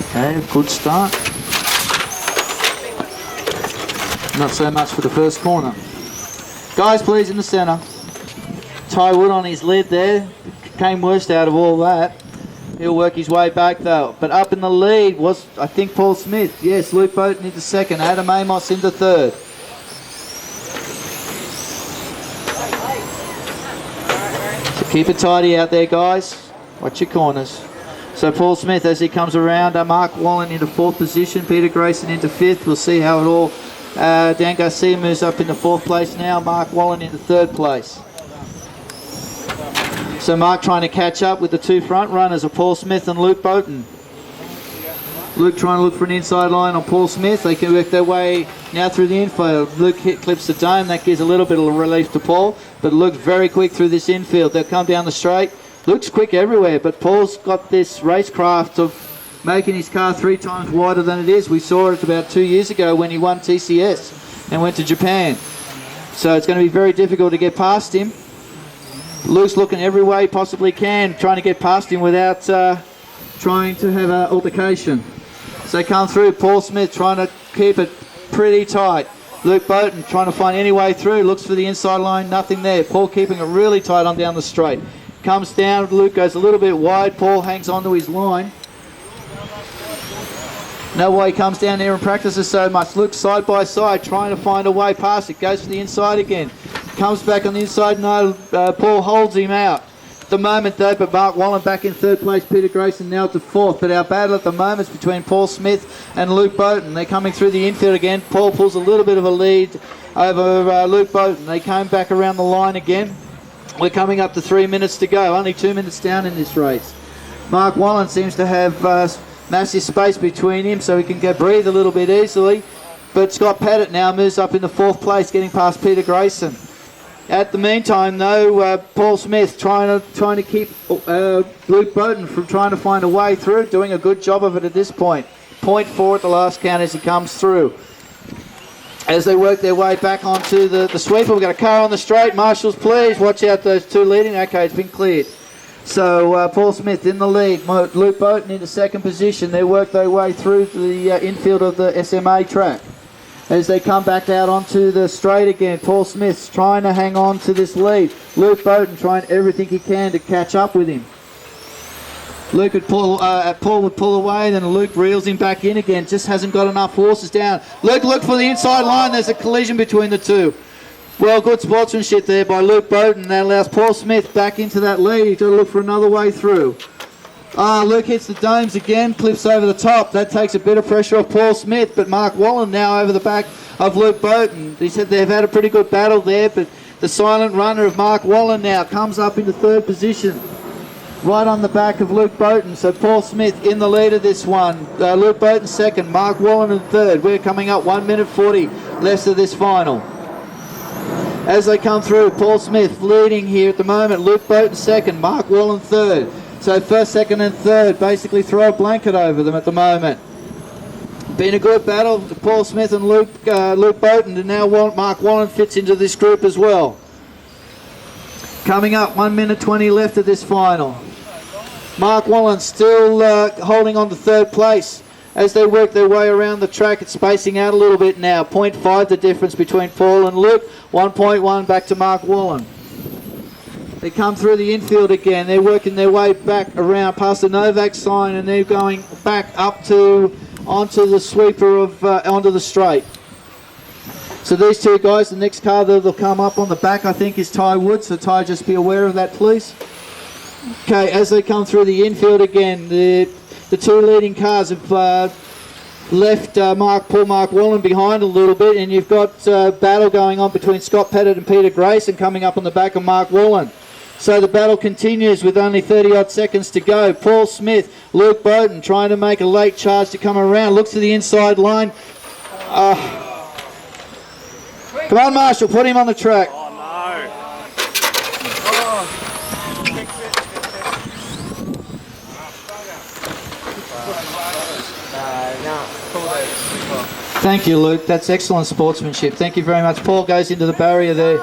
Okay, good start. Not so much for the first corner. Guys, please, in the centre. Ty Wood on his lid there. Came worst out of all that. He'll work his way back though. But up in the lead was, I think, Paul Smith. Yes, Luke Bowden into second. Adam Amos into third. So keep it tidy out there, guys. Watch your corners. So Paul Smith, as he comes around, Mark Wallen into fourth position. Peter Grayson into fifth. We'll see how it all... Dan Garcia moves up into fourth place now. Mark Wallen into third place. So Mark trying to catch up with the two front runners of Paul Smith and Luke Bowden. Luke trying to look for an inside line on Paul Smith. They can work their way now through the infield. Luke clips the dome. That gives a little bit of relief to Paul. But Luke's very quick through this infield. They'll come down the straight. Luke's quick everywhere. But Paul's got this racecraft of making his car 3 times wider than it is. We saw it about 2 years ago when he won TCS and went to Japan. So it's going to be very difficult to get past him. Luke's looking every way he possibly can, trying to get past him without trying to have an altercation. So come through, Paul Smith trying to keep it pretty tight. Luke Bowden trying to find any way through, looks for the inside line, nothing there. Paul keeping it really tight on down the straight. Comes down, Luke goes a little bit wide, Paul hangs onto his line. No way he comes down there and practices so much. Luke side by side trying to find a way past it, goes for the inside again. Comes back on the inside, no, Paul holds him out. At the moment though, but Mark Wallen back in third place, Peter Grayson now to fourth. But our battle at the moment is between Paul Smith and Luke Bowden. They're coming through the infield again. Paul pulls a little bit of a lead over Luke Bowden. They came back around the line again. We're coming up to 3 minutes to go, only 2 minutes down in this race. Mark Wallen seems to have massive space between him so he can breathe a little bit easily. But Scott Pettit now moves up in the fourth place, getting past Peter Grayson. At the meantime, though, Paul Smith trying to keep Luke Bowden from trying to find a way through, doing a good job of it at this point. 0.4 at the last count as he comes through. As they work their way back onto the sweeper, we've got a car on the straight. Marshals, please watch out those two leading. Okay, it's been cleared. So Paul Smith in the lead, Luke Bowden into second position. They work their way through the infield of the SMA track. As they come back out onto the straight again, Paul Smith's trying to hang on to this lead. Luke Bowden trying everything he can to catch up with him. Luke would Paul would pull away, then Luke reels him back in again. Just hasn't got enough horses down. Luke look for the inside line. There's a collision between the two. Well, good sportsmanship there by Luke Bowden. That allows Paul Smith back into that lead. He's got to look for another way through. Luke hits the domes again, clips over the top. That takes a bit of pressure off Paul Smith, but Mark Wallen now over the back of Luke Bowden. He said they've had a pretty good battle there, but the silent runner of Mark Wallen now comes up into third position, right on the back of Luke Bowden. So Paul Smith in the lead of this one. Luke Bowden second, Mark Wallen in third. We're coming up 1 minute 40 less of this final. As they come through, Paul Smith leading here at the moment. Luke Bowden second, Mark Wallen third. So first, second and third basically throw a blanket over them at the moment. Been a good battle. Paul Smith and Luke Bowden, and now Mark Wallen fits into this group as well. Coming up, 1 minute 20 left of this final. Mark Wallen still holding on to third place. As they work their way around the track, it's spacing out a little bit now. 0.5 the difference between Paul and Luke. 1.1 back to Mark Wallen. They come through the infield again. They're working their way back around past the Novak sign, and they're going back up onto the sweeper of onto the straight. So these two guys, the next car that will come up on the back, I think, is Ty Wood. So Ty, just be aware of that, please. Okay, as they come through the infield again, the two leading cars have left Mark Wallen behind a little bit, and you've got battle going on between Scott Pettit and Peter Grayson coming up on the back of Mark Wallen. So the battle continues with only 30-odd seconds to go. Paul Smith, Luke Bowden trying to make a late charge to come around. Looks to the inside line. Come on, Marshall, put him on the track. Oh, no. Thank you, Luke. That's excellent sportsmanship. Thank you very much. Paul goes into the barrier there.